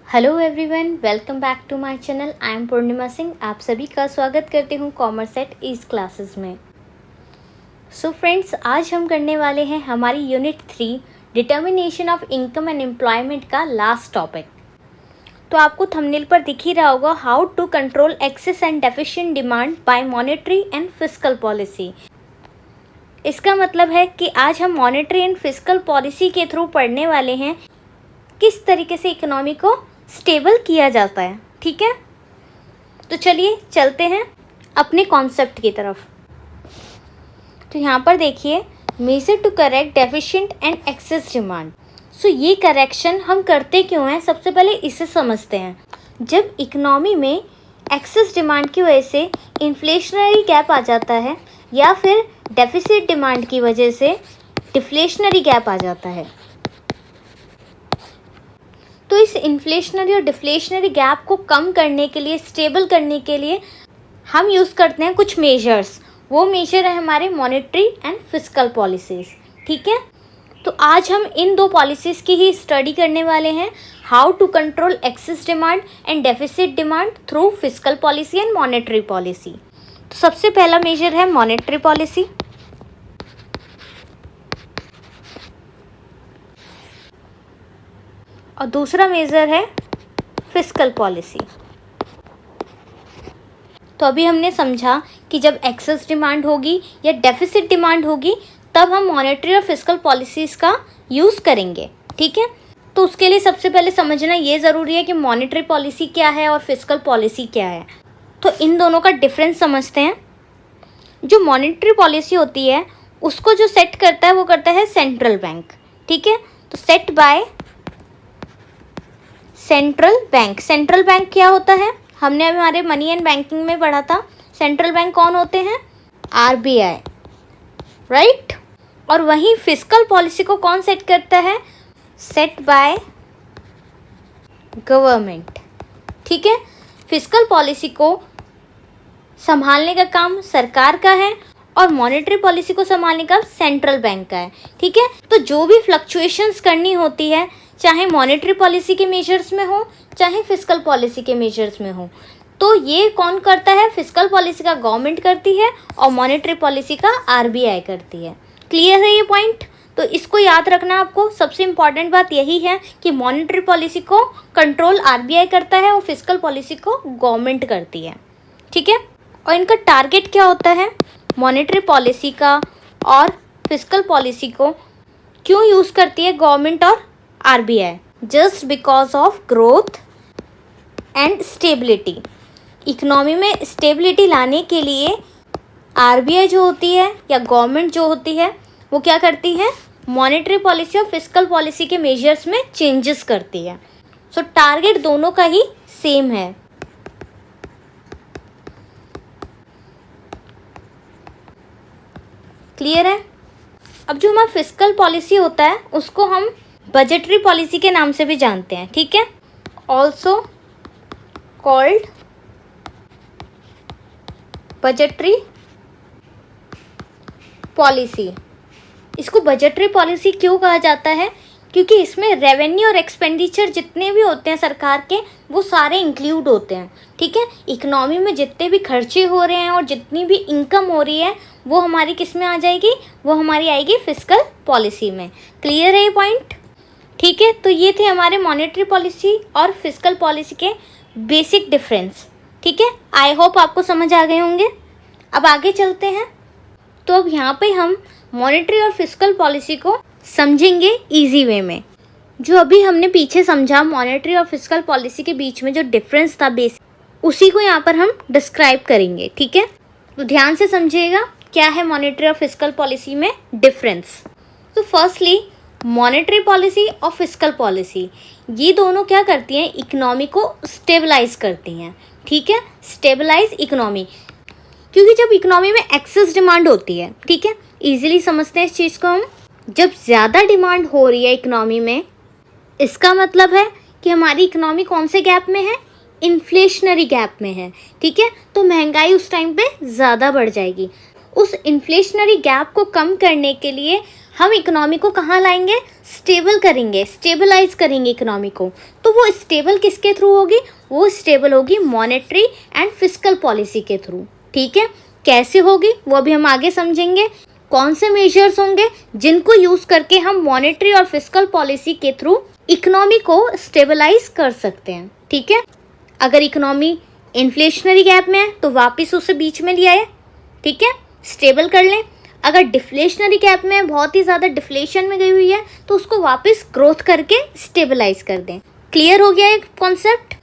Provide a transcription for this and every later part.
Hello everyone, welcome back to my channel. I am Purnima Singh. आप सभी का स्वागत करती हूँ कॉमर्स एट ईज क्लासेस में। सो फ्रेंड्स, आज हम करने वाले हैं हमारी unit 3 determination of income and employment का लास्ट टॉपिक। तो आपको थंबनेल पर दिख ही रहा होगा, how to control excess and deficient demand by monetary and fiscal policy. इसका मतलब है कि आज हम मॉनेटरी एंड फिस्कल पॉलिसी के थ्रू पढ़ने वाले हैं किस तरीके से इकोनॉमी को स्टेबल किया जाता है। ठीक है, तो चलिए चलते हैं अपने कॉन्सेप्ट की तरफ। तो यहाँ पर देखिए, measure to correct deficient and excess demand. So ये करेक्शन हम करते क्यों हैं, सबसे पहले इसे समझते हैं। जब इकोनॉमी में एक्सेस डिमांड की वजह से इन्फ्लेशनरी गैप आ जाता है या फिर डेफिसिट डिमांड की वजह से डिफ्लेशनरी गैप आ जाता है, तो इस इन्फ्लेशनरी और डिफ्लेशनरी गैप को कम करने के लिए, स्टेबल करने के लिए हम यूज़ करते हैं कुछ मेजर्स। वो मेजर है हमारे मॉनेटरी एंड फिस्कल पॉलिसीज़। ठीक है, तो आज हम इन दो पॉलिसीज़ की ही स्टडी करने वाले हैं, how to control excess demand and deficit demand through fiscal policy and monetary policy. तो सबसे पहला मेजर है मॉनेटरी पॉलिसी और दूसरा मेजर है फिस्कल पॉलिसी। तो अभी हमने समझा कि जब एक्सेस डिमांड होगी या डेफिसिट डिमांड होगी तब हम मॉनेटरी और फिस्कल पॉलिसीज़ का यूज़ करेंगे। ठीक है, तो उसके लिए सबसे पहले समझना ये ज़रूरी है कि मॉनेटरी पॉलिसी क्या है और फिस्कल पॉलिसी क्या है। तो इन दोनों का डिफरेंस समझते हैं। जो मॉनेटरी पॉलिसी होती है उसको जो सेट करता है वो करता है सेंट्रल बैंक। ठीक है, तो set by central bank. Central bank क्या होता है, हमने हमारे मनी एंड बैंकिंग में पढ़ा था। सेंट्रल बैंक कौन होते हैं, आरबीआई, राइट। और वहीं फिस्कल पॉलिसी को कौन सेट करता है, सेट बाय गवर्नमेंट। ठीक है, फिस्कल पॉलिसी को संभालने का काम सरकार का है और मॉनेटरी पॉलिसी को संभालने का सेंट्रल बैंक का है। ठीक है, तो जो भी फ्लक्चुएशंस करनी होती है, चाहे मॉनेटरी पॉलिसी के मेजर्स में हो चाहे फिस्कल पॉलिसी के मेजर्स में हो, तो ये कौन करता है, फिस्कल पॉलिसी का गवर्नमेंट करती है और मॉनेटरी पॉलिसी का आरबीआई करती है। क्लियर है ये पॉइंट? तो इसको याद रखना आपको। सबसे इम्पॉर्टेंट बात यही है कि मॉनेटरी पॉलिसी को कंट्रोल आरबीआई करता है और फिस्कल पॉलिसी को गवर्नमेंट करती है। ठीक है, और इनका टारगेट क्या होता है, मॉनेटरी पॉलिसी का और फिस्कल पॉलिसी को क्यों यूज़ करती है गवर्नमेंट और RBI, just because of growth and stability. Economy में स्टेबिलिटी लाने के लिए आरबीआई जो होती है या गवर्नमेंट जो होती है वो क्या करती है, मॉनेटरी पॉलिसी और फिस्कल पॉलिसी के मेजर्स में चेंजेस करती है। सो टारगेट दोनों का ही सेम है। क्लियर है? अब जो हमारा फिस्कल पॉलिसी होता है उसको हम बजटरी पॉलिसी के नाम से भी जानते हैं। ठीक है, ऑल्सो कॉल्ड बजटरी पॉलिसी। इसको बजटरी पॉलिसी क्यों कहा जाता है, क्योंकि इसमें रेवेन्यू और एक्सपेंडिचर जितने भी होते हैं सरकार के वो सारे इंक्लूड होते हैं। ठीक है, इकोनॉमी में जितने भी खर्चे हो रहे हैं और जितनी भी इनकम हो रही है वो हमारी किस में आ जाएगी, वो हमारी आएगी फिस्कल पॉलिसी में। क्लियर है ये पॉइंट? ठीक है, तो ये थे हमारे मॉनेटरी पॉलिसी और फिस्कल पॉलिसी के बेसिक डिफरेंस। ठीक है, आई होप आपको समझ आ गए होंगे। अब आगे चलते हैं। तो अब यहाँ पे हम मॉनेटरी और फिस्कल पॉलिसी को समझेंगे इजी वे में। जो अभी हमने पीछे समझा मॉनेटरी और फिस्कल पॉलिसी के बीच में जो डिफरेंस था बेसिक, उसी को यहाँ पर हम डिस्क्राइब करेंगे। ठीक है, तो ध्यान से समझिएगा क्या है मॉनेटरी और फिस्कल पॉलिसी में डिफरेंस। तो फर्स्टली मॉनेटरी पॉलिसी और फिस्कल पॉलिसी ये दोनों क्या करती हैं, इकोनॉमी को स्टेबलाइज करती हैं। ठीक है, स्टेबलाइज इकोनॉमी, क्योंकि जब इकोनॉमी में एक्सेस डिमांड होती है, ठीक है, इजीली समझते हैं इस चीज़ को हम। जब ज़्यादा डिमांड हो रही है इकोनॉमी में, इसका मतलब है कि हमारी इकोनॉमी कौन से गैप में है, इन्फ्लेशनरी गैप में है। ठीक है, तो महंगाई उस टाइम पे ज़्यादा बढ़ जाएगी। उस इन्फ्लेशनरी गैप को कम करने के लिए हम इकोनॉमी को कहाँ लाएंगे, स्टेबल करेंगे, स्टेबलाइज करेंगे इकोनॉमी को। तो वो स्टेबल किसके थ्रू होगी, वो स्टेबल होगी मॉनेटरी एंड फिस्कल पॉलिसी के थ्रू। ठीक है, कैसे होगी वो भी हम आगे समझेंगे। कौन से मेजर्स होंगे जिनको यूज करके हम मॉनेटरी और फिस्कल पॉलिसी के थ्रू इकोनॉमी को स्टेबलाइज कर सकते हैं। ठीक है, अगर इकोनॉमी इन्फ्लेशनरी गैप में है तो वापस उसे बीच में ले आए, ठीक है, स्टेबल कर लें। अगर डिफ्लेशनरी गैप में है, बहुत ही ज़्यादा डिफ्लेशन में गई हुई है, तो उसको वापस ग्रोथ करके स्टेबलाइज कर दें। क्लियर हो गया एक कॉन्सेप्ट।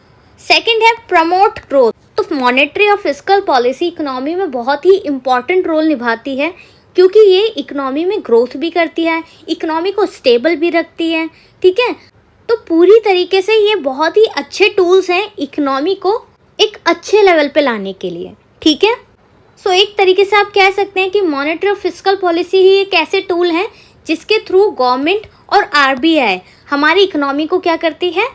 सेकंड है प्रमोट ग्रोथ। तो मॉनेटरी और फिस्कल पॉलिसी इकोनॉमी में बहुत ही इंपॉर्टेंट रोल निभाती है, क्योंकि ये इकोनॉमी में ग्रोथ भी करती है, इकोनॉमी को स्टेबल भी रखती है। ठीक है, तो पूरी तरीके से ये बहुत ही अच्छे टूल्स हैं इकोनॉमी को एक अच्छे लेवल पे लाने के लिए। ठीक है, सो एक तरीके से आप कह सकते हैं कि मॉनेटरी और फिस्कल पॉलिसी ही एक ऐसे टूल हैं जिसके थ्रू गवर्नमेंट और आरबीआई हमारी इकोनॉमी को क्या करती है,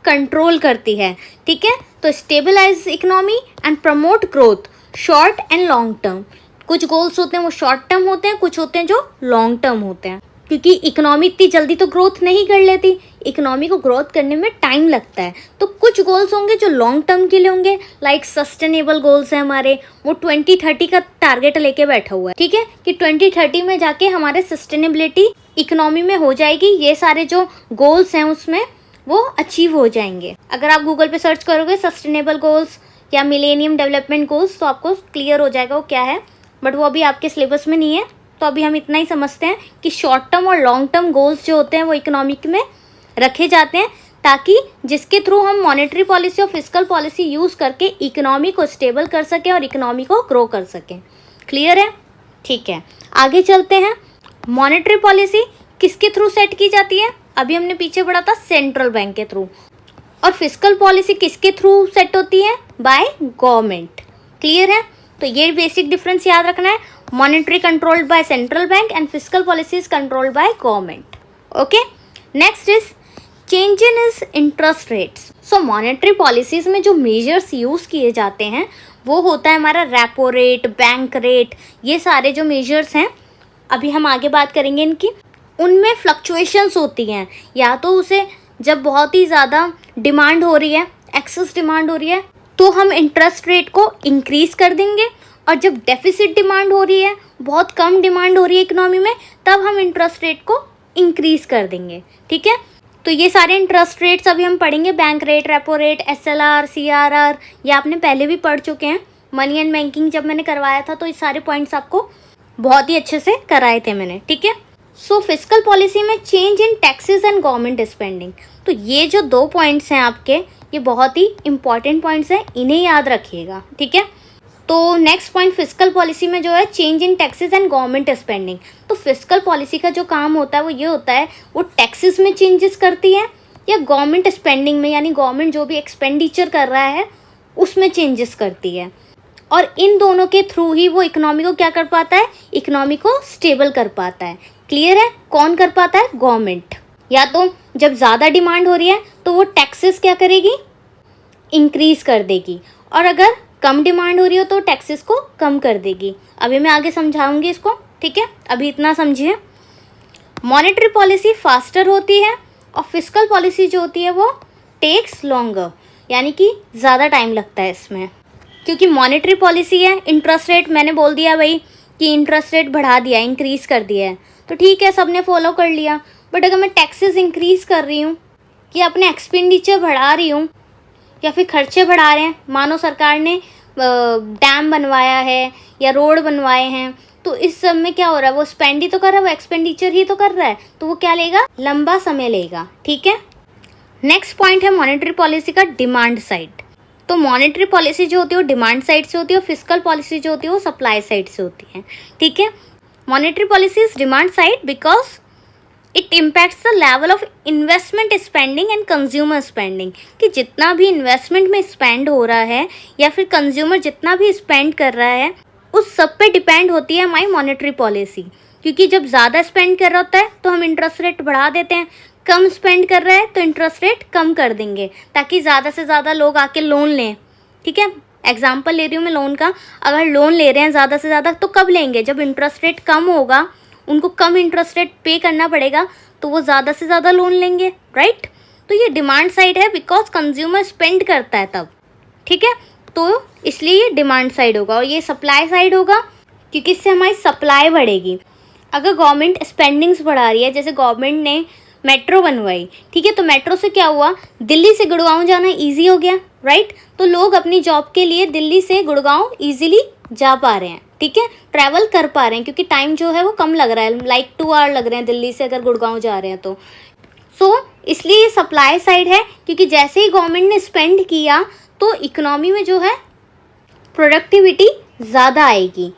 कंट्रोल करती है। ठीक है, तो stabilise economy and promote growth short and long term. कुछ गोल्स होते हैं वो शॉर्ट टर्म होते हैं, कुछ होते हैं जो लॉन्ग टर्म होते हैं, क्योंकि इकोनॉमी इतनी जल्दी तो ग्रोथ नहीं कर लेती, इकोनॉमी को ग्रोथ करने में टाइम लगता है। तो कुछ गोल्स होंगे जो लॉन्ग टर्म के लिए होंगे, लाइक सस्टेनेबल गोल्स हैं हमारे, वो 2030 का टारगेट लेके बैठा हुआ है। ठीक है, कि 2030 में जाके हमारे सस्टेनेबिलिटी इकोनॉमी में हो जाएगी, ये सारे जो गोल्स हैं उसमें वो अचीव हो जाएंगे। अगर आप गूगल पे सर्च करोगे सस्टेनेबल गोल्स या मिलेनियम डेवलपमेंट गोल्स तो आपको क्लियर हो जाएगा वो क्या है, बट वो अभी आपके सिलेबस में नहीं है। तो अभी हम इतना ही समझते हैं कि शॉर्ट टर्म और लॉन्ग टर्म गोल्स जो होते हैं वो इकोनॉमिक में रखे जाते हैं, ताकि जिसके थ्रू हम मॉनेटरी पॉलिसी और फिस्कल पॉलिसी यूज़ करके इकोनॉमी को स्टेबल कर सकें और इकोनॉमी को ग्रो कर सकें। क्लियर है? ठीक है, आगे चलते हैं। मॉनेटरी पॉलिसी किसके थ्रू सेट की जाती है, अभी हमने पीछे पढ़ा था सेंट्रल बैंक के थ्रू। और फिस्कल पॉलिसी किसके थ्रू सेट होती है, बाय गवर्नमेंट। क्लियर है? तो ये बेसिक डिफरेंस याद रखना है, monetary controlled by central bank and fiscal policy is controlled by government. Okay, next is change in is interest rates. So monetary policies में जो मेजर्स यूज किए जाते हैं वो होता है हमारा रेपो रेट, बैंक रेट, ये सारे जो मेजर्स हैं अभी हम आगे बात करेंगे इनकी। उनमें फ्लक्चुएशंस होती हैं, या तो उसे जब बहुत ही ज़्यादा डिमांड हो रही है, एक्सेस डिमांड हो रही है, तो हम इंटरेस्ट रेट को इंक्रीज़ कर देंगे, और जब डेफिसिट डिमांड हो रही है, बहुत कम डिमांड हो रही है इकोनॉमी में, तब हम इंटरेस्ट रेट को इंक्रीज़ कर देंगे। ठीक है, तो ये सारे इंटरेस्ट रेट्स अभी हम पढ़ेंगे, bank rate, repo rate, SLR, CRR, ये आपने पहले भी पढ़ चुके हैं। मनी एंड बैंकिंग जब मैंने करवाया था तो ये सारे पॉइंट्स आपको बहुत ही अच्छे से कराए थे मैंने। ठीक है, सो फिस्कल पॉलिसी में change in taxes and government spending, तो ये जो 2 पॉइंट्स हैं आपके, ये बहुत ही इंपॉर्टेंट पॉइंट्स हैं, इन्हें याद रखिएगा। ठीक है, तो नेक्स्ट पॉइंट फिस्कल पॉलिसी में जो है change in taxes and government spending. तो फिस्कल पॉलिसी का जो काम होता है वो ये होता है, वो टैक्सेस में चेंजेस करती है या गवर्नमेंट स्पेंडिंग में, यानी गवर्नमेंट जो भी एक्सपेंडिचर कर रहा है उसमें चेंजेस करती है। और इन दोनों के थ्रू ही वो इकोनॉमी को क्या कर पाता है, इकोनॉमी को स्टेबल कर पाता है। क्लियर है? कौन कर पाता है? गवर्नमेंट। या तो जब ज़्यादा डिमांड हो रही है तो वो टैक्सेस क्या करेगी, इंक्रीज कर देगी, और अगर कम डिमांड हो रही हो तो टैक्सेस को कम कर देगी। अभी मैं आगे समझाऊंगी इसको। ठीक है, अभी इतना समझिए। मॉनेटरी पॉलिसी फास्टर होती है और फिस्कल पॉलिसी जो होती है वो टेक्स लॉन्गर, यानी कि ज़्यादा टाइम लगता है इसमें, क्योंकि मॉनेटरी पॉलिसी है, इंटरेस्ट रेट मैंने बोल दिया भाई कि इंटरेस्ट रेट बढ़ा दिया, इंक्रीज़ कर दिया है, तो ठीक है सबने फॉलो कर लिया। बट अगर मैं टैक्सेस इंक्रीज़ कर रही हूँ या अपने एक्सपेंडिचर बढ़ा रही हूँ या फिर खर्चे बढ़ा रहे हैं, मानो सरकार ने डैम बनवाया है या रोड बनवाए हैं, तो इस सब में क्या हो रहा है, वो स्पेंड ही तो कर रहा है, वो एक्सपेंडिचर ही तो कर रहा है, तो वो क्या लेगा, लंबा समय लेगा। ठीक है, नेक्स्ट पॉइंट है मॉनेटरी पॉलिसी का डिमांड साइड। तो मॉनेटरी पॉलिसी जो होती है वो डिमांड साइड से होती है और फिस्कल पॉलिसी जो होती है वो सप्लाई साइड से होती है। ठीक है, monetary policy is demand side because it impacts the level of investment spending and consumer spending, कि जितना भी इन्वेस्टमेंट में स्पेंड हो रहा है या फिर कंज्यूमर जितना भी स्पेंड कर रहा है उस सब पे डिपेंड होती है हमारी मॉनेटरी पॉलिसी। क्योंकि जब ज़्यादा स्पेंड कर रहा होता है तो हम इंटरेस्ट रेट बढ़ा देते हैं, कम स्पेंड कर रहा है तो इंटरेस्ट रेट कम कर देंगे, ताकि ज़्यादा से ज़्यादा लोग आके लोन लें। ठीक है, एग्जाम्पल ले रही हूँ मैं लोन का, अगर लोन ले रहे हैं ज़्यादा से ज़्यादा तो कब लेंगे, जब इंटरेस्ट रेट कम होगा उनको कम इंटरेस्ट रेट पे करना पड़ेगा, तो वो ज़्यादा से ज़्यादा लोन लेंगे, राइट। तो ये डिमांड साइड है, बिकॉज कंज्यूमर स्पेंड करता है तब, ठीक है। तो इसलिए ये डिमांड साइड होगा। और ये सप्लाई साइड होगा, क्योंकि इससे हमारी सप्लाई बढ़ेगी। अगर गवर्नमेंट स्पेंडिंग्स बढ़ा रही है, जैसे गवर्नमेंट ने मेट्रो बनवाई, ठीक है, तो मेट्रो से क्या हुआ, दिल्ली से गुड़गांव जाना ईजी हो गया, राइट। तो लोग अपनी जॉब के लिए दिल्ली से गुड़गांव ईजिली जा पा रहे हैं, ठीक है, ट्रैवल कर पा रहे हैं, क्योंकि टाइम जो है वो कम लग रहा है, लाइक 2 आवर लग रहे हैं दिल्ली से अगर गुड़गांव जा रहे हैं तो। इसलिए ये सप्लाई साइड है, क्योंकि जैसे ही गवर्नमेंट ने स्पेंड किया तो इकोनॉमी में जो है प्रोडक्टिविटी ज़्यादा आएगी।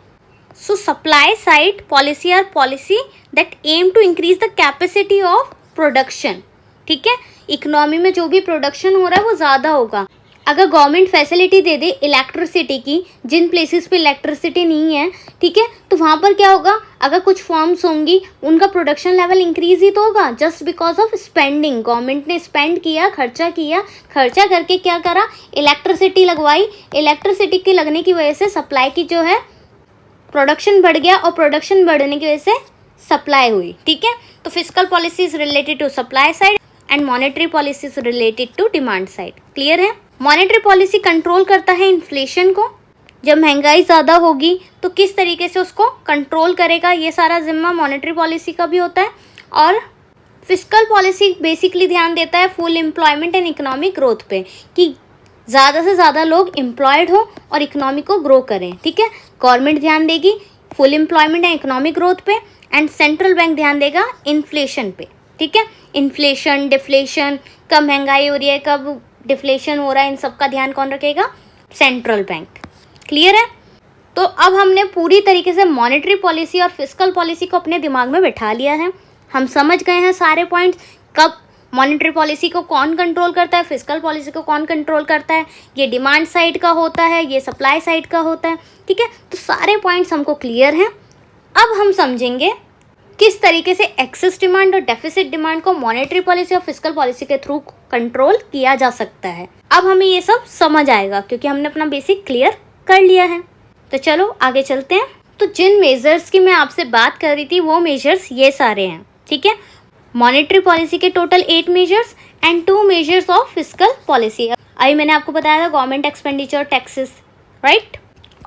So supply side policy are policy that aim to increase the capacity of production, ठीक है। इकोनॉमी में जो भी प्रोडक्शन हो रहा है वो ज़्यादा होगा। अगर गवर्नमेंट फैसिलिटी दे दे इलेक्ट्रिसिटी की, जिन प्लेसेस पे इलेक्ट्रिसिटी नहीं है, ठीक है, तो वहाँ पर क्या होगा, अगर कुछ फर्म्स होंगी उनका प्रोडक्शन लेवल इंक्रीज ही तो होगा, just because of spending. Government ने स्पेंड किया, खर्चा करके क्या करा, इलेक्ट्रिसिटी लगवाई। इलेक्ट्रिसिटी के लगने की वजह से सप्लाई की जो है प्रोडक्शन बढ़ गया, और प्रोडक्शन बढ़ने की वजह से सप्लाई हुई, ठीक है। तो fiscal policy is related to supply side and monetary policy is related to demand side. Clear है। मॉनेटरी पॉलिसी कंट्रोल करता है इन्फ्लेशन को। जब महंगाई ज़्यादा होगी तो किस तरीके से उसको कंट्रोल करेगा, ये सारा जिम्मा मॉनेटरी पॉलिसी का भी होता है। और फिस्कल पॉलिसी बेसिकली ध्यान देता है full employment and economic growth पे, कि ज़्यादा से ज़्यादा लोग एम्प्लॉयड हो और इकोनॉमी को ग्रो करें, ठीक है। गवर्नमेंट ध्यान देगी full employment and economic growth पे, एंड सेंट्रल बैंक ध्यान देगा इन्फ्लेशन पे, ठीक है। इन्फ्लेशन, डिफ्लेशन, कब महंगाई हो रही है, कब डिफ्लेशन हो रहा है, इन सब का ध्यान कौन रखेगा, सेंट्रल बैंक। क्लियर है। तो अब हमने पूरी तरीके से मॉनेटरी पॉलिसी और फिस्कल पॉलिसी को अपने दिमाग में बैठा लिया है। हम समझ गए हैं सारे पॉइंट्स, कब मॉनेटरी पॉलिसी को कौन कंट्रोल करता है, फिस्कल पॉलिसी को कौन कंट्रोल करता है, ये डिमांड साइड का होता है, ये सप्लाई साइड का होता है, ठीक है। तो सारे पॉइंट्स हमको क्लियर हैं। अब हम समझेंगे किस तरीके से एक्सेस डिमांड और डेफिसिट डिमांड को मॉनेटरी पॉलिसी और फिस्कल पॉलिसी के थ्रू कंट्रोल किया जा सकता है। अब हमें ये सब समझ आएगा, क्योंकि हमने अपना बेसिक क्लियर कर लिया है। तो चलो आगे चलते हैं। तो जिन मेजर्स की मैं आपसे बात कर रही थी वो मेजर्स ये सारे हैं, ठीक है। मॉनेटरी पॉलिसी के total 8 measures and 2 measures of fiscal policy. अभी मैंने आपको बताया था गवर्नमेंट एक्सपेंडिचर, टैक्सेस, राइट।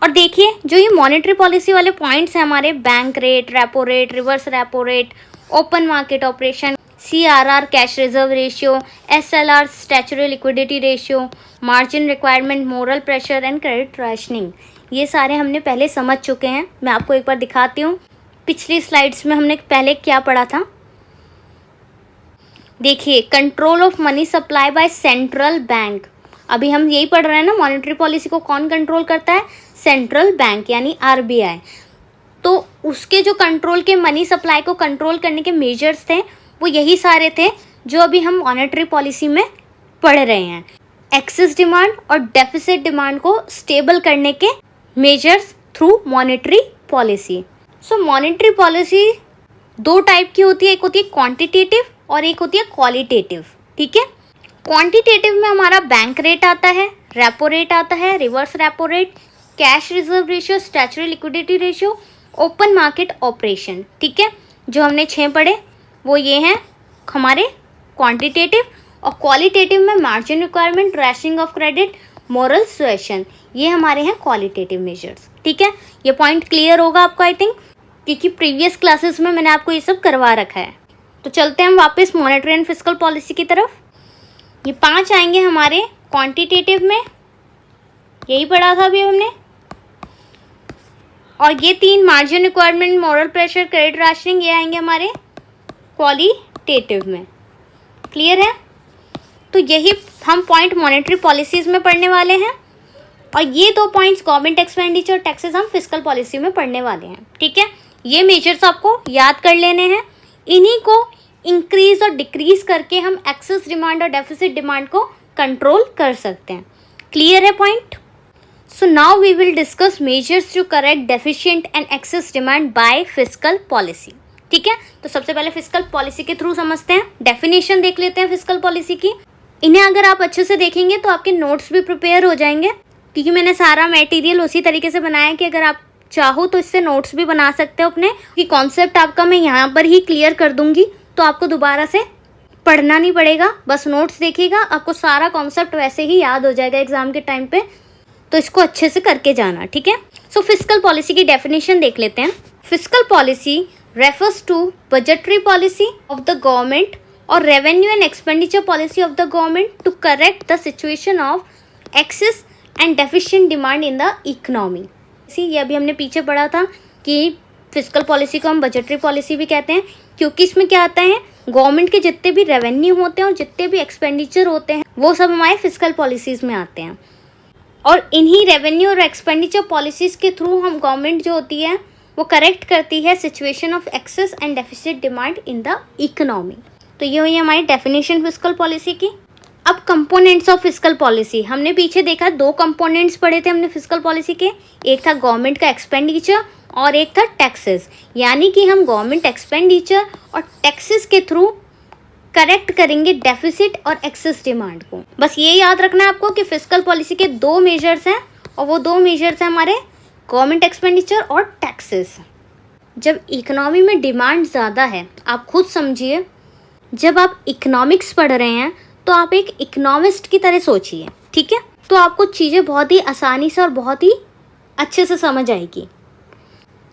और देखिए जो ये मॉनेटरी पॉलिसी वाले पॉइंट्स हैं हमारे, bank rate, repo rate, reverse repo rate, open market operation, CRR cash reserve ratio, SLR statutory liquidity ratio, margin requirement, moral pressure and credit rationing, ये सारे हमने पहले समझ चुके हैं। मैं आपको एक बार दिखाती हूँ, पिछली स्लाइड्स में हमने पहले क्या पढ़ा था। देखिए control of money supply by central bank, अभी हम यही पढ़ रहे हैं ना, मॉनेटरी पॉलिसी को कौन कंट्रोल करता है, सेंट्रल बैंक यानी RBI। तो उसके जो कंट्रोल के मनी सप्लाई को कंट्रोल करने के मेजर्स थे वो यही सारे थे जो अभी हम मॉनेटरी पॉलिसी में पढ़ रहे हैं। एक्सेस डिमांड और डेफिसिट डिमांड को स्टेबल करने के मेजर्स थ्रू मॉनेटरी पॉलिसी। सो मॉनेटरी पॉलिसी 2 टाइप की होती है, एक होती है क्वांटिटेटिव और एक होती है क्वालिटेटिव, ठीक है। क्वांटिटेटिव में हमारा बैंक रेट आता है, रेपो रेट आता है, reverse repo rate, cash reserve ratio, statutory liquidity ratio, open market operation, ठीक है। जो हमने 6 पढ़े वो ये हैं हमारे क्वांटिटेटिव। और क्वालिटेटिव में margin requirement, rationing of credit, moral suasion, ये हमारे हैं क्वालिटेटिव मेजर्स, ठीक है। ये पॉइंट क्लियर होगा आपको आई थिंक, क्योंकि प्रीवियस क्लासेस में मैंने आपको ये सब करवा रखा है। तो चलते हैं हम वापस मॉनेटरी एंड फिस्कल पॉलिसी की तरफ। ये 5 आएंगे हमारे क्वांटिटेटिव में, यही पढ़ा था अभी हमने। और ये 3 margin requirement, moral pressure, credit rationing, ये आएंगे हमारे क्वालिटेटिव में। क्लियर है। तो यही हम पॉइंट मॉनेटरी पॉलिसीज में पढ़ने वाले हैं, और ये 2 पॉइंट्स गवर्नमेंट एक्सपेंडिचर, टैक्सेस हम फिस्कल पॉलिसी में पढ़ने वाले हैं, ठीक है। ये मेजर्स आपको याद कर लेने हैं। इन्हीं को इंक्रीज और डिक्रीज करके हम एक्सेस डिमांड और डेफिसिट डिमांड को कंट्रोल कर सकते हैं। क्लियर है point. So now we will discuss measures to correct deficient and excess demand by fiscal policy, ठीक है। तो सबसे पहले फिस्कल पॉलिसी के थ्रू समझते हैं, डेफिनेशन देख लेते हैं फिस्कल पॉलिसी की। इन्हें अगर आप अच्छे से देखेंगे तो आपके नोट्स भी प्रिपेयर हो जाएंगे, क्योंकि मैंने सारा मटेरियल उसी तरीके से बनाया कि अगर आप चाहो तो इससे नोट्स भी बना सकते हो अपने, कि कॉन्सेप्ट आपका मैं यहाँ पर ही क्लियर कर दूंगी, तो आपको दोबारा से पढ़ना नहीं पड़ेगा, बस नोट्स देखिएगा, आपको सारा कॉन्सेप्ट वैसे ही याद हो जाएगा एग्जाम के टाइम पे। तो इसको अच्छे से करके जाना, ठीक है। सो फिस्कल पॉलिसी की डेफिनेशन देख लेते हैं। Fiscal policy refers to budgetary policy of the government और revenue and expenditure policy of the government to correct the situation of excess and deficient demand in the economy. ये अभी हमने पीछे पढ़ा था कि फिस्कल पॉलिसी को हम बजटरी पॉलिसी भी कहते हैं, क्योंकि इसमें क्या आता है, गवर्नमेंट के जितने भी रेवेन्यू होते हैं और जितने भी एक्सपेंडिचर होते हैं वो सब हमारे फिस्कल पॉलिसीज़ में आते हैं। और इन्हीं रेवेन्यू और एक्सपेंडिचर पॉलिसीज़ के थ्रू हम गवर्नमेंट जो होती है वो करेक्ट करती है situation of excess and deficit demand in the economy. तो ये हुई हमारी डेफिनेशन फिस्कल पॉलिसी की। अब कंपोनेंट्स ऑफ फिस्कल पॉलिसी, हमने पीछे देखा 2 कंपोनेंट्स पढ़े थे हमने फिस्कल पॉलिसी के, एक था गवर्नमेंट का एक्सपेंडिचर और एक था टैक्सेस, यानी कि हम गवर्नमेंट एक्सपेंडिचर और टैक्सेस के थ्रू करेक्ट करेंगे डेफिसिट और एक्सेस डिमांड को। बस ये याद रखना है आपको कि फिस्कल पॉलिसी के 2 मेजर्स हैं, और वो 2 मेजर्स हैं हमारे गवर्नमेंट एक्सपेंडिचर और टैक्सेस। जब इकोनॉमी में डिमांड ज़्यादा है, आप खुद समझिए, जब आप इकोनॉमिक्स पढ़ रहे हैं तो आप एक इकोनॉमिस्ट की तरह सोचिए, ठीक है, तो आपको चीज़ें बहुत ही आसानी से और बहुत ही अच्छे से समझ आएगी।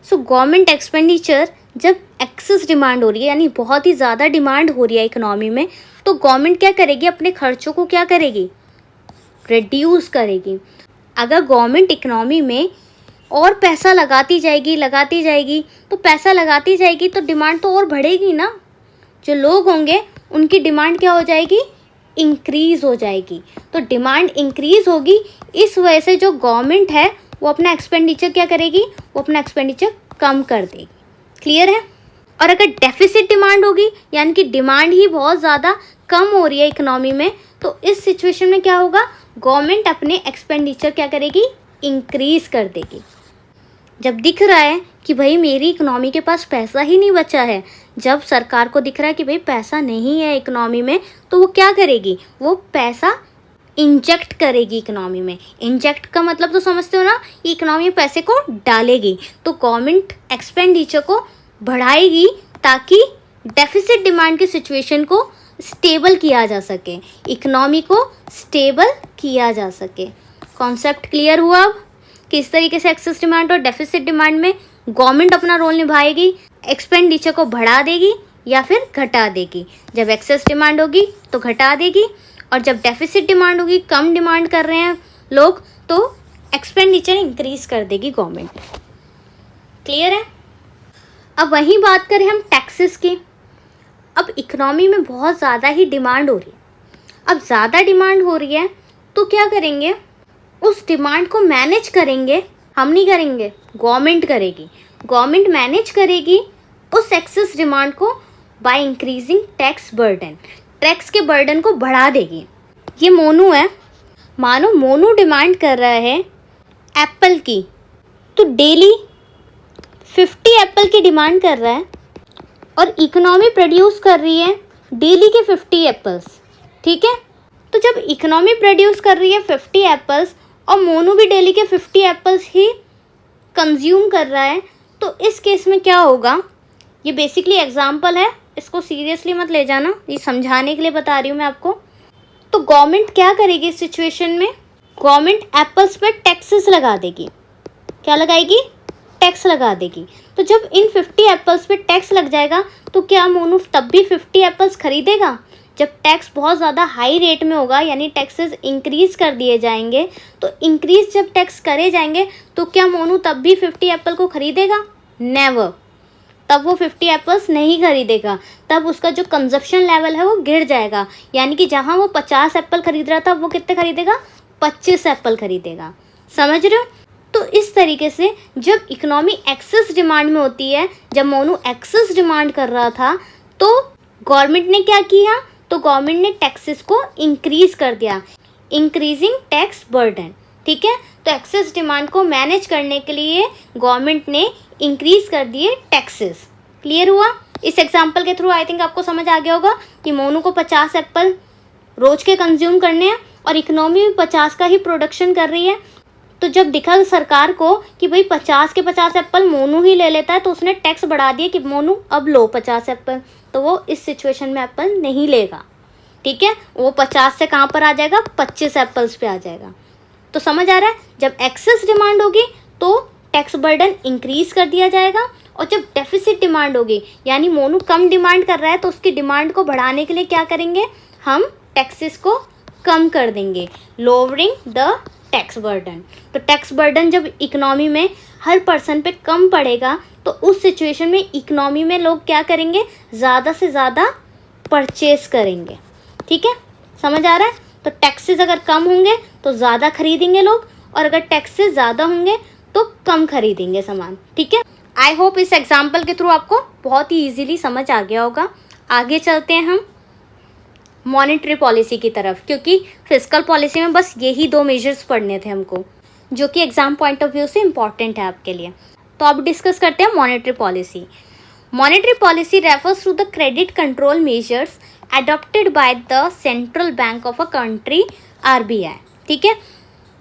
सो गवर्नमेंट एक्सपेंडिचर, जब एक्सेस डिमांड हो रही है यानी बहुत ही ज़्यादा डिमांड हो रही है इकोनॉमी में, तो गवर्नमेंट क्या करेगी, अपने खर्चों को क्या करेगी, रिड्यूस करेगी। अगर गवर्नमेंट इकोनॉमी में और पैसा लगाती जाएगी तो पैसा लगाती जाएगी तो डिमांड तो और बढ़ेगी ना। जो लोग होंगे उनकी डिमांड क्या हो जाएगी, इंक्रीज़ हो जाएगी। तो डिमांड इंक्रीज़ होगी, इस वजह से जो गवर्नमेंट है वो अपना एक्सपेंडिचर क्या करेगी, वो अपना एक्सपेंडिचर कम कर देगी। क्लियर है। और अगर डेफिसिट डिमांड होगी, यानी कि डिमांड ही बहुत ज़्यादा कम हो रही है इकोनॉमी में, तो इस सिचुएशन में क्या होगा, गवर्नमेंट अपने एक्सपेंडिचर क्या करेगी, इंक्रीज़ कर देगी। जब दिख रहा है कि भाई मेरी इकोनॉमी के पास पैसा ही नहीं बचा है, जब सरकार को दिख रहा है कि भाई पैसा नहीं है इकोनॉमी में, तो वो क्या करेगी, वो पैसा इंजेक्ट करेगी इकोनॉमी में। इंजेक्ट का मतलब तो समझते हो ना, इकोनॉमी में पैसे को डालेगी। तो गवर्नमेंट एक्सपेंडिचर को बढ़ाएगी ताकि डेफिसिट डिमांड की सिचुएशन को स्टेबल किया जा सके, इकोनॉमी को स्टेबल किया जा सके। कॉन्सेप्ट क्लियर हुआ अब, किस तरीके से एक्सेस डिमांड और डेफिसिट डिमांड में गवर्नमेंट अपना रोल निभाएगी, एक्सपेंडिचर को बढ़ा देगी या फिर घटा देगी। जब एक्सेस डिमांड होगी तो घटा देगी, और जब डेफिसिट डिमांड होगी, कम डिमांड कर रहे हैं लोग, तो एक्सपेंडिचर इंक्रीज कर देगी गवर्नमेंट। क्लियर है। अब वहीं बात करें हम टैक्सेस की। अब इकोनॉमी में बहुत ज़्यादा ही डिमांड हो रही है, अब ज़्यादा डिमांड हो रही है तो क्या करेंगे, उस डिमांड को मैनेज करेंगे, हम नहीं करेंगे, गवर्नमेंट करेगी। गवर्नमेंट मैनेज करेगी उस एक्सेस डिमांड को by increasing tax burden, tax के बर्डन को बढ़ा देगी। ये मोनू है, मानो मोनू डिमांड कर रहा है एप्पल की, तो डेली 50 एप्पल की डिमांड कर रहा है, और इकोनॉमी प्रोड्यूस कर रही है डेली के 50 एप्पल्स, ठीक है। तो जब इकोनॉमी प्रोड्यूस कर रही है 50 एप्पल्स और मोनू भी डेली के 50 एप्पल्स ही कंज्यूम कर रहा है, तो इस केस में क्या होगा, ये बेसिकली एग्जाम्पल है, इसको सीरियसली मत ले जाना, ये समझाने के लिए बता रही हूँ मैं आपको। तो गवर्नमेंट क्या करेगी इस सिचुएशन में, गवर्नमेंट एप्पल्स पे टैक्सेस लगा देगी। क्या लगाएगी, टैक्स लगा देगी। तो जब इन 50 एप्पल्स पे टैक्स लग जाएगा तो क्या मोनू तब भी 50 एप्पल्स खरीदेगा। जब टैक्स बहुत ज़्यादा हाई रेट में होगा, यानी टैक्सेस इंक्रीज़ कर दिए जाएंगे, तो इंक्रीज जब टैक्स करे जाएंगे तो क्या मोनू तब भी 50 एप्पल को खरीदेगा, नेवर। तब वो 50 एप्पल्स नहीं खरीदेगा, तब उसका जो कंजप्शन लेवल है वो गिर जाएगा, यानी कि जहाँ वो 50 एप्पल खरीद रहा था वो कितने खरीदेगा, 25 एप्पल खरीदेगा। समझ रहे हो। तो इस तरीके से जब इकोनॉमी एक्सेस डिमांड में होती है, जब मोनू एक्सेस डिमांड कर रहा था, तो गवर्नमेंट ने क्या किया, तो गवर्नमेंट ने टैक्सेस को इंक्रीज कर दिया, इंक्रीजिंग टैक्स बर्डन, ठीक है। तो एक्सेस डिमांड को मैनेज करने के लिए गवर्नमेंट ने इंक्रीज कर दिए टैक्सेस। क्लियर हुआ। इस एग्जांपल के थ्रू आई थिंक आपको समझ आ गया होगा कि मोनू को 50 एप्पल रोज के कंज्यूम करने हैं और इकोनॉमी भी 50 का ही प्रोडक्शन कर रही है, तो जब दिखा सरकार को कि भाई 50 के 50 एप्पल मोनू ही ले लेता है, तो उसने टैक्स बढ़ा दिया कि मोनू अब लो 50 एप्पल, तो वो इस सिचुएशन में एप्पल नहीं लेगा। ठीक है, वो 50 से कहाँ पर आ जाएगा, 25 एप्पल्स पे आ जाएगा। तो समझ आ रहा है, जब एक्सेस डिमांड होगी तो टैक्स बर्डन इंक्रीज कर दिया जाएगा, और जब डेफिसिट डिमांड होगी यानी मोनू कम डिमांड कर रहा है तो उसकी डिमांड को बढ़ाने के लिए क्या करेंगे, हम टैक्सेस को कम कर देंगे, लोअरिंग द टैक्स बर्डन। तो टैक्स बर्डन जब इकोनॉमी में हर पर्सन पे कम पड़ेगा तो उस सिचुएशन में इकोनॉमी में लोग क्या करेंगे, ज़्यादा से ज़्यादा परचेस करेंगे। ठीक है, समझ आ रहा है। तो टैक्सेस अगर कम होंगे तो ज़्यादा खरीदेंगे लोग, और अगर टैक्सेस ज़्यादा होंगे तो कम खरीदेंगे सामान। ठीक है, आई होप इस एग्जाम्पल के थ्रू आपको बहुत ही ईजीली समझ आ गया होगा। आगे चलते हैं हम मॉनेटरी पॉलिसी की तरफ, क्योंकि फिस्कल पॉलिसी में बस यही 2 मेजर्स पढ़ने थे हमको, जो कि एग्जाम पॉइंट ऑफ व्यू से इम्पॉर्टेंट है आपके लिए। तो अब डिस्कस करते हैं monetary policy. Monetary policy refers to the credit control measures adopted by the central bank of a country RBI। ठीक है,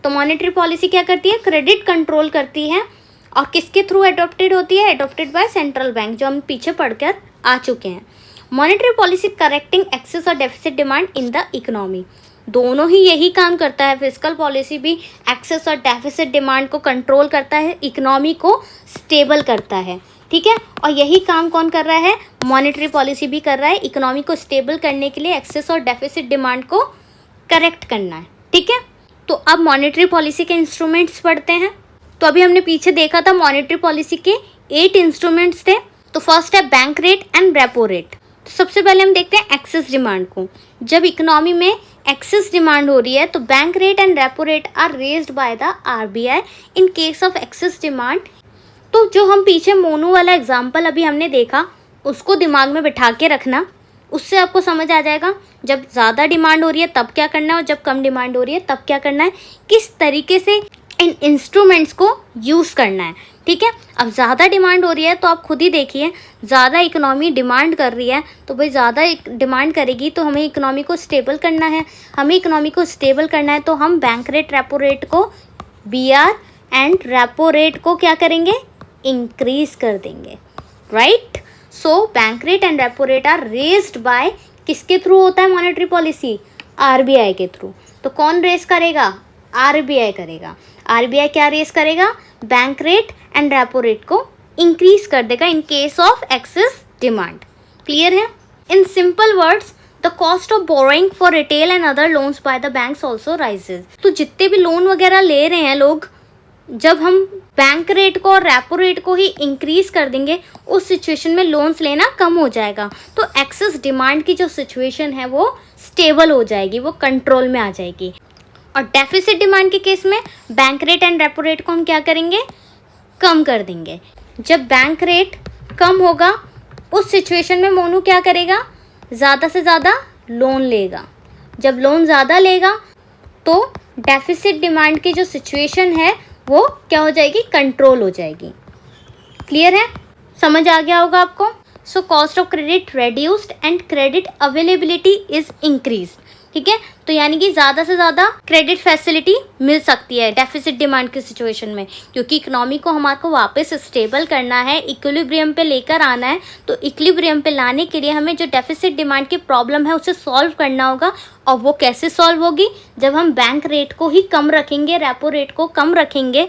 तो मॉनेटरी पॉलिसी क्या करती है, क्रेडिट कंट्रोल करती है, और किसके थ्रू अडॉप्टेड होती है, अडॉप्टेड बाय सेंट्रल बैंक, जो हम पीछे पढ़कर आ चुके हैं। मॉनेटरी पॉलिसी करेक्टिंग एक्सेस और deficit demand in the economy, दोनों ही यही काम करता है। फिस्कल पॉलिसी भी एक्सेस और डेफिसिट डिमांड को कंट्रोल करता है, इकोनॉमी को स्टेबल करता है। ठीक है, और यही काम कौन कर रहा है, मॉनेटरी पॉलिसी भी कर रहा है, इकोनॉमी को स्टेबल करने के लिए एक्सेस और डेफिसिट डिमांड को करेक्ट करना है। ठीक है, तो अब मॉनेटरी पॉलिसी के इंस्ट्रूमेंट्स पढ़ते हैं। तो अभी हमने पीछे देखा था मॉनेटरी पॉलिसी के 8 इंस्ट्रूमेंट्स थे। तो फर्स्ट है bank rate and repo rate. तो सबसे पहले हम देखते हैं एक्सेस डिमांड को। जब इकोनॉमी में एक्सेस डिमांड हो रही है तो bank rate and repo rate are raised by the RBI in case of excess demand. तो जो हम पीछे मोनू वाला एग्जाम्पल अभी हमने देखा उसको दिमाग में बिठा के रखना, उससे आपको समझ आ जाएगा जब ज़्यादा डिमांड हो रही है तब क्या करना है और जब कम डिमांड हो रही है तब क्या करना है, किस तरीके से इन इंस्ट्रूमेंट्स को यूज़ करना है। ठीक है, अब ज़्यादा डिमांड हो रही है तो आप खुद ही देखिए, ज़्यादा इकोनॉमी डिमांड कर रही है तो भाई ज़्यादा डिमांड करेगी तो हमें इकोनॉमी को स्टेबल करना है। हमें इकोनॉमी को स्टेबल करना है तो हम बैंक रेट रेपो रेट को BR एंड रेपो रेट को क्या करेंगे, इंक्रीज कर देंगे। Right, so bank rate and repo rate are raised by, किसके थ्रू होता है मॉनेटरी पॉलिसी, RBI के थ्रू। तो कौन रेज करेगा, RBI करेगा। RBI क्या रेज करेगा, bank rate and repo rate को इंक्रीज कर देगा in case of excess demand. Clear है। In simple words the cost of borrowing for retail and other loans by the banks also raises. तो जितने भी loan वगैरह ले रहे हैं लोग, जब हम बैंक रेट को और रेपो रेट को ही इंक्रीज कर देंगे उस सिचुएशन में लोन्स लेना कम हो जाएगा, तो एक्सेस डिमांड की जो सिचुएशन है वो स्टेबल हो जाएगी, वो कंट्रोल में आ जाएगी। और डेफिसिट डिमांड के केस में bank rate and repo rate को हम क्या करेंगे, कम कर देंगे। जब बैंक रेट कम होगा उस सिचुएशन में मोनू क्या करेगा, ज़्यादा से ज़्यादा लोन लेगा। जब लोन ज़्यादा लेगा तो डेफिसिट डिमांड की जो सिचुएशन है वो क्या हो जाएगी, कंट्रोल हो जाएगी। क्लियर है, समझ आ गया होगा आपको। So cost of credit reduced and credit availability is increase. ठीक है, तो यानी कि ज़्यादा से ज़्यादा क्रेडिट फैसिलिटी मिल सकती है डेफिसिट डिमांड की सिचुएशन में, क्योंकि इकोनॉमी को हमारे को वापस स्टेबल करना है, इक्विलिब्रियम पे लेकर आना है। तो इक्विलिब्रियम पे लाने के लिए हमें जो डेफिसिट डिमांड की प्रॉब्लम है उसे सॉल्व करना होगा। और वो कैसे सॉल्व होगी, जब हम बैंक रेट को ही कम रखेंगे, रेपो रेट को कम रखेंगे,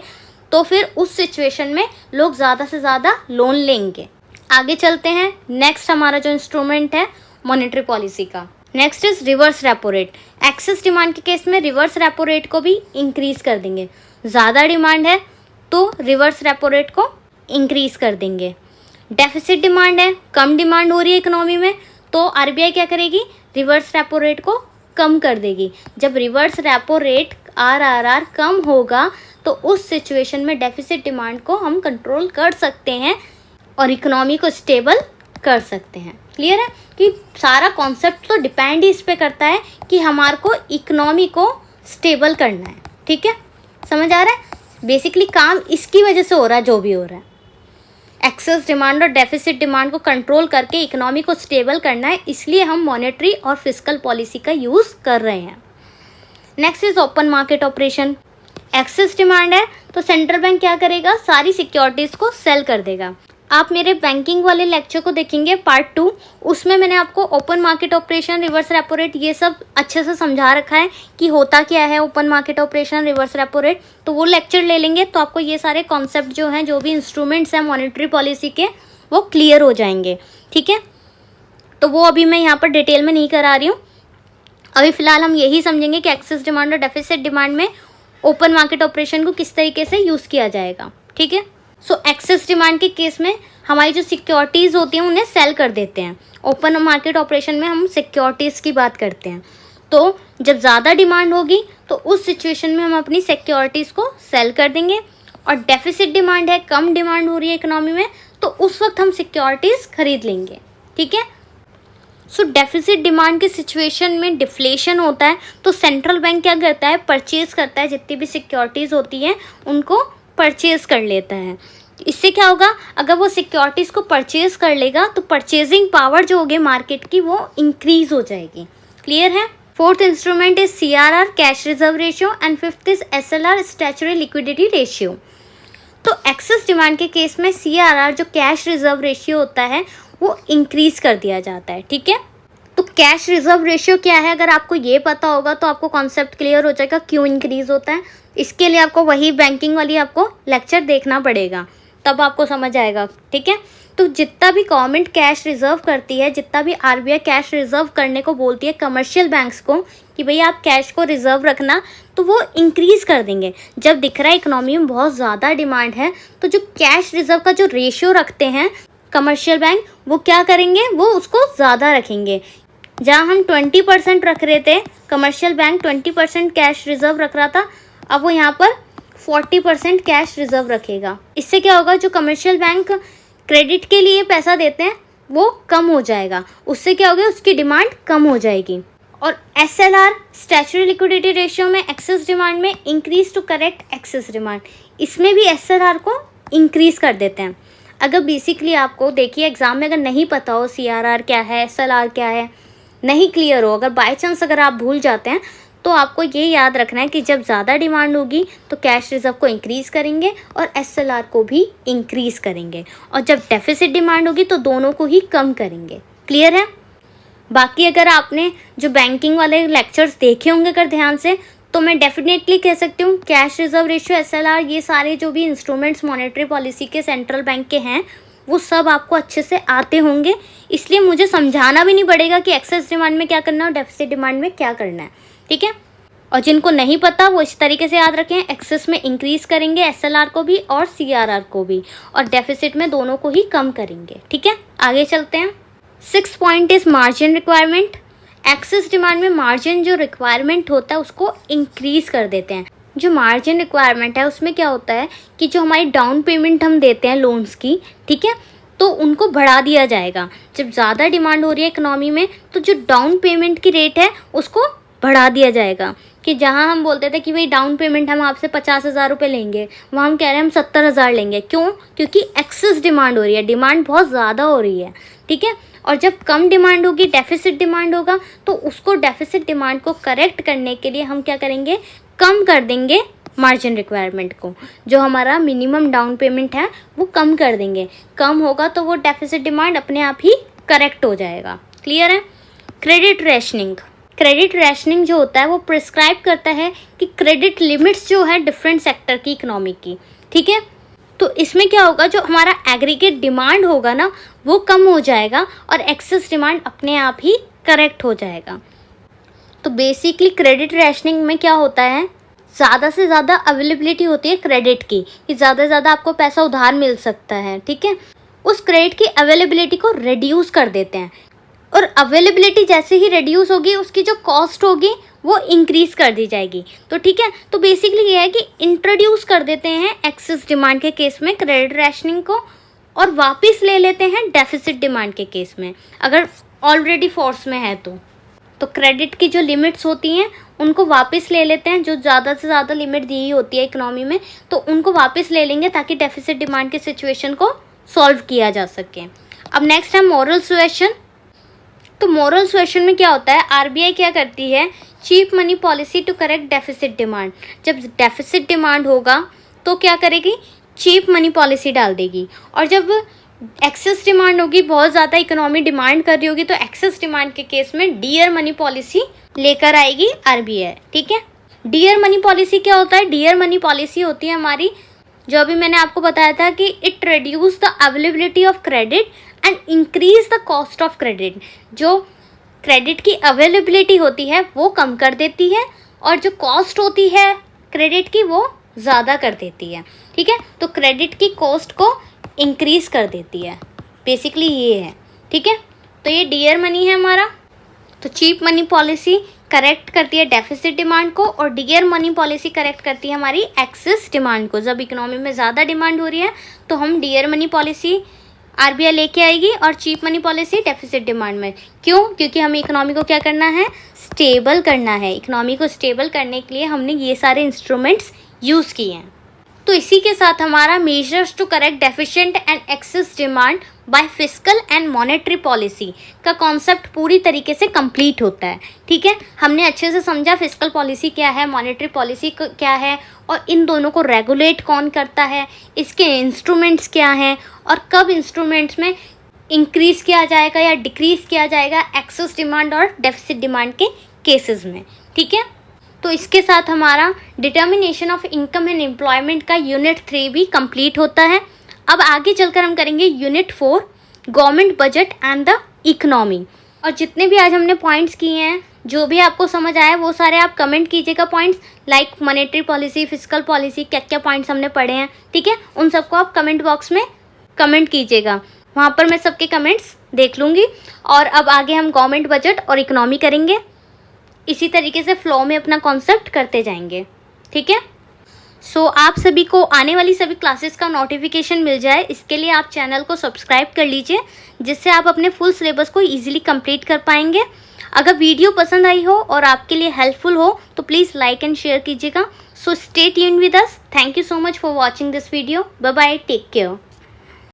तो फिर उस सिचुएशन में लोग ज़्यादा से ज़्यादा लोन लेंगे। आगे चलते हैं। नेक्स्ट हमारा जो इंस्ट्रूमेंट है मॉनेटरी पॉलिसी का, next is reverse repo rate. Excess demand के केस में रिवर्स रेपो रेट को भी इंक्रीज कर देंगे। ज़्यादा डिमांड है तो रिवर्स रेपो रेट को इंक्रीज कर देंगे। डेफिसिट डिमांड है, कम डिमांड हो रही है इकोनॉमी में, तो RBI क्या करेगी, रिवर्स रेपो रेट को कम कर देगी। जब रिवर्स रेपो रेट RRR कम होगा तो उस सिचुएशन में डेफिसिट डिमांड को हम कंट्रोल कर सकते हैं और इकोनॉमी को स्टेबल कर सकते हैं। क्लियर है कि सारा कॉन्सेप्ट तो डिपेंड ही इस पे करता है कि हमारे को इकोनॉमी को स्टेबल करना है। ठीक है, समझ आ रहा है। बेसिकली काम इसकी वजह से हो रहा है जो भी हो रहा है, एक्सेस डिमांड और डेफिसिट डिमांड को कंट्रोल करके इकोनॉमी को स्टेबल करना है, इसलिए हम मॉनेटरी और फिस्कल पॉलिसी का यूज़ कर रहे हैं। Next is open market operation. Excess demand है तो सेंट्रल बैंक क्या करेगा, सारी सिक्योरिटीज़ को सेल कर देगा। आप मेरे बैंकिंग वाले लेक्चर को देखेंगे पार्ट 2, उसमें मैंने आपको open market operation, reverse repo rate, ये सब अच्छे से समझा रखा है कि होता क्या है open market operation, reverse repo rate. तो वो लेक्चर ले लेंगे तो आपको ये सारे कॉन्सेप्ट जो हैं, जो भी इंस्ट्रूमेंट्स हैं मॉनेटरी पॉलिसी के, वो क्लियर हो जाएंगे। ठीक है, तो वो अभी मैं यहाँ पर डिटेल में नहीं करा रही हूँ। अभी फ़िलहाल हम यही समझेंगे कि एक्सेस डिमांड और डेफिसिट डिमांड में ओपन मार्केट ऑपरेशन को किस तरीके से यूज़ किया जाएगा। ठीक है, सो एक्सेस डिमांड के केस में हमारी जो सिक्योरिटीज़ होती हैं उन्हें सेल कर देते हैं। ओपन मार्केट ऑपरेशन में हम सिक्योरिटीज़ की बात करते हैं। तो जब ज़्यादा डिमांड होगी तो उस सिचुएशन में हम अपनी सिक्योरिटीज़ को सेल कर देंगे। और डेफिसिट डिमांड है, कम डिमांड हो रही है इकोनॉमी में, तो उस वक्त हम सिक्योरिटीज़ खरीद लेंगे। ठीक है, सो डेफिसिट डिमांड की सिचुएशन में डिफ्लेशन होता है तो सेंट्रल बैंक क्या करता है, परचेज करता है, जितनी भी सिक्योरिटीज़ होती हैं उनको परचेज कर लेता है। इससे क्या होगा, अगर वो सिक्योरिटीज़ को परचेज कर लेगा तो परचेजिंग पावर जो होगी मार्केट की वो इंक्रीज हो जाएगी। क्लियर है। Fourth instrument is CRR, cash reserve ratio, and fifth is SLR, statutory liquidity ratio. तो एक्सेस डिमांड के केस में CRR जो कैश रिजर्व रेशियो होता है वो इंक्रीज कर दिया जाता है। ठीक है, तो कैश रिजर्व रेशियो क्या है, अगर आपको ये पता होगा तो आपको कॉन्सेप्ट क्लियर हो जाएगा क्यों इंक्रीज होता है। इसके लिए आपको वही बैंकिंग वाली आपको लेक्चर देखना पड़ेगा, तब आपको समझ आएगा। ठीक है, तो जितना भी गवर्नमेंट कैश रिजर्व करती है, जितना भी RBI कैश रिजर्व करने को बोलती है कमर्शियल बैंक्स को कि भाई आप कैश को रिजर्व रखना, तो वो इंक्रीज कर देंगे। जब दिख रहा है इकोनॉमी में बहुत ज़्यादा डिमांड है तो जो कैश रिजर्व का जो रेशियो रखते हैं कमर्शियल बैंक, वो क्या करेंगे, वो उसको ज़्यादा रखेंगे। जहाँ हम 20% रख रहे थे, कमर्शियल बैंक 20% कैश रिजर्व रख रहा था, अब वो यहाँ पर 40% कैश रिजर्व रखेगा। इससे क्या होगा, जो कमर्शियल बैंक क्रेडिट के लिए पैसा देते हैं वो कम हो जाएगा, उससे क्या होगा, उसकी डिमांड कम हो जाएगी। और SLR, स्टैच्यूटरी लिक्विडिटी रेशियो में एक्सेस डिमांड में increase to correct excess demand, इसमें भी SLR को इंक्रीज कर देते हैं। अगर बेसिकली आपको देखिए एग्जाम में अगर नहीं पता हो CRR क्या है, SLR क्या है, नहीं क्लियर हो, अगर बाय चांस अगर आप भूल जाते हैं तो आपको ये याद रखना है कि जब ज़्यादा डिमांड होगी तो कैश रिजर्व को इंक्रीज़ करेंगे और SLR को भी इंक्रीज़ करेंगे, और जब डेफिसिट डिमांड होगी तो दोनों को ही कम करेंगे। क्लियर है। बाकी अगर आपने जो बैंकिंग वाले लेक्चर्स देखे होंगे अगर ध्यान से, तो मैं डेफिनेटली कह सकती हूँ कैश रिजर्व रेशियो, SLR, ये सारे जो भी इंस्ट्रूमेंट्स मॉनेटरी पॉलिसी के सेंट्रल बैंक के हैं वो सब आपको अच्छे से आते होंगे, इसलिए मुझे समझाना भी नहीं पड़ेगा कि एक्सेस डिमांड में क्या करना है और डेफिसिट डिमांड में क्या करना है। ठीक है, और जिनको नहीं पता वो इस तरीके से याद रखें, एक्सेस में इंक्रीज करेंगे SLR को भी और CRR को भी, और डेफिसिट में दोनों को ही कम करेंगे। ठीक है, आगे चलते हैं। 6th point is margin requirement. Access demand में मार्जिन जो रिक्वायरमेंट होता है उसको इंक्रीज कर देते हैं। जो मार्जिन रिक्वायरमेंट है उसमें क्या होता है कि जो हमारी डाउन पेमेंट हम देते हैं लोन्स की, ठीक है, तो उनको बढ़ा दिया जाएगा। जब ज़्यादा डिमांड हो रही है इकोनॉमी में तो जो डाउन पेमेंट की रेट है उसको बढ़ा दिया जाएगा। कि जहाँ हम बोलते थे कि भाई डाउन पेमेंट हम आपसे 50,000 रुपये लेंगे, वहाँ हम कह रहे हैं हम 70,000 लेंगे। क्यों? क्योंकि एक्सेस डिमांड हो रही है, डिमांड बहुत ज़्यादा हो रही है। ठीक है, और जब कम डिमांड होगी, डेफिसिट डिमांड होगा, तो उसको डेफिसिट डिमांड को करेक्ट करने के लिए हम क्या करेंगे, कम कर देंगे मार्जिन रिक्वायरमेंट को। जो हमारा मिनिमम डाउन पेमेंट है वो कम कर देंगे। कम होगा तो वो डेफिसिट डिमांड अपने आप ही करेक्ट हो जाएगा। क्लियर है। Credit rationing. क्रेडिट रैशनिंग जो होता है वो प्रिस्क्राइब करता है कि क्रेडिट लिमिट्स जो है डिफरेंट सेक्टर की इकोनॉमी की। ठीक है, तो इसमें क्या होगा, जो हमारा एग्रीगेट डिमांड होगा ना वो कम हो जाएगा और एक्सेस डिमांड अपने आप ही करेक्ट हो जाएगा। तो बेसिकली क्रेडिट रैशनिंग में क्या होता है, ज़्यादा से ज़्यादा अवेलेबिलिटी होती है क्रेडिट की, कि ज़्यादा से ज़्यादा आपको पैसा उधार मिल सकता है। ठीक है, उस क्रेडिट की अवेलेबिलिटी को रिड्यूस कर देते हैं, और अवेलेबिलिटी जैसे ही रिड्यूस होगी उसकी जो कॉस्ट होगी वो इंक्रीज कर दी जाएगी। तो ठीक है, तो बेसिकली ये है कि इंट्रोड्यूस कर देते हैं एक्सेस डिमांड के केस में क्रेडिट रैशनिंग को, और वापस ले लेते हैं डेफिसिट डिमांड के केस में अगर ऑलरेडी फोर्स में है तो क्रेडिट की जो लिमिट्स होती हैं उनको वापस ले लेते हैं। जो ज़्यादा से ज़्यादा लिमिट दी होती है इकोनॉमी में तो उनको वापस ले लेंगे ताकि डेफिसिट डिमांड की सिचुएशन को सॉल्व किया जा सके। अब नेक्स्ट है मॉरल सुएशन। तो मॉरल सुएशन में क्या होता है, आरबीआई क्या करती है cheap money policy to correct deficit demand. जब डेफिसिट डिमांड होगा तो क्या करेगी, चीप मनी पॉलिसी डाल देगी। और जब एक्सेस डिमांड होगी, बहुत ज़्यादा इकोनॉमी डिमांड कर रही होगी, तो एक्सेस डिमांड के केस में डियर मनी पॉलिसी लेकर आएगी आरबीआई। ठीक है, डियर मनी पॉलिसी क्या होता है? डियर मनी पॉलिसी होती है हमारी, जो अभी मैंने आपको बताया था कि it reduce the availability of credit and increase the cost of credit. जो क्रेडिट की अवेलेबिलिटी होती है वो कम कर देती है, और जो कॉस्ट होती है क्रेडिट की वो ज़्यादा कर देती है। ठीक है, तो क्रेडिट की कॉस्ट को इंक्रीज कर देती है, बेसिकली ये है। ठीक है, तो ये डियर मनी है हमारा। तो चीप मनी पॉलिसी करेक्ट करती है डेफिसिट डिमांड को, और डियर मनी पॉलिसी करेक्ट करती है हमारी एक्सेस डिमांड को। जब इकोनॉमी में ज़्यादा डिमांड हो रही है तो हम डियर मनी पॉलिसी आरबीआई लेके आएगी, और cheap money policy deficit demand में। क्यों? क्योंकि हमें इकोनॉमी को क्या करना है, स्टेबल करना है। इकोनॉमी को स्टेबल करने के लिए हमने ये सारे इंस्ट्रूमेंट्स यूज़ किए हैं। तो इसी के साथ हमारा measures to correct deficient and excess demand by fiscal and monetary policy का कॉन्सेप्ट पूरी तरीके से कंप्लीट होता है। ठीक है, हमने अच्छे से समझा फिस्कल पॉलिसी क्या है, मॉनेटरी पॉलिसी क्या है, और इन दोनों को रेगुलेट कौन करता है, इसके इंस्ट्रूमेंट्स क्या हैं, और कब इंस्ट्रूमेंट्स में इंक्रीज़ किया जाएगा या डिक्रीज़ किया जाएगा एक्सेस डिमांड और डेफिसिट डिमांड के केसेस में। ठीक है, तो इसके साथ हमारा determination of income and employment का यूनिट 3 भी कंप्लीट होता है। अब आगे चलकर हम करेंगे unit 4 government budget and the economy. और जितने भी आज हमने पॉइंट्स किए हैं, जो भी आपको समझ आए वो सारे आप कमेंट कीजिएगा points, like monetary policy, fiscal policy, क्या क्या पॉइंट्स हमने पढ़े हैं। ठीक है, उन सबको आप कमेंट बॉक्स में कमेंट कीजिएगा, वहाँ पर मैं सबके कमेंट्स देख लूँगी। और अब आगे हम गवर्नमेंट बजट और इकोनॉमी करेंगे, इसी तरीके से फ्लो में अपना कॉन्सेप्ट करते जाएंगे। ठीक है, सो आप सभी को आने वाली सभी क्लासेस का नोटिफिकेशन मिल जाए, इसके लिए आप चैनल को सब्सक्राइब कर लीजिए, जिससे आप अपने फुल सिलेबस को इजीली कंप्लीट कर पाएंगे। अगर वीडियो पसंद आई हो और आपके लिए हेल्पफुल हो तो प्लीज़ लाइक एंड शेयर कीजिएगा। So stay tuned with us. Thank you so much for watching this video. Bye bye, take care.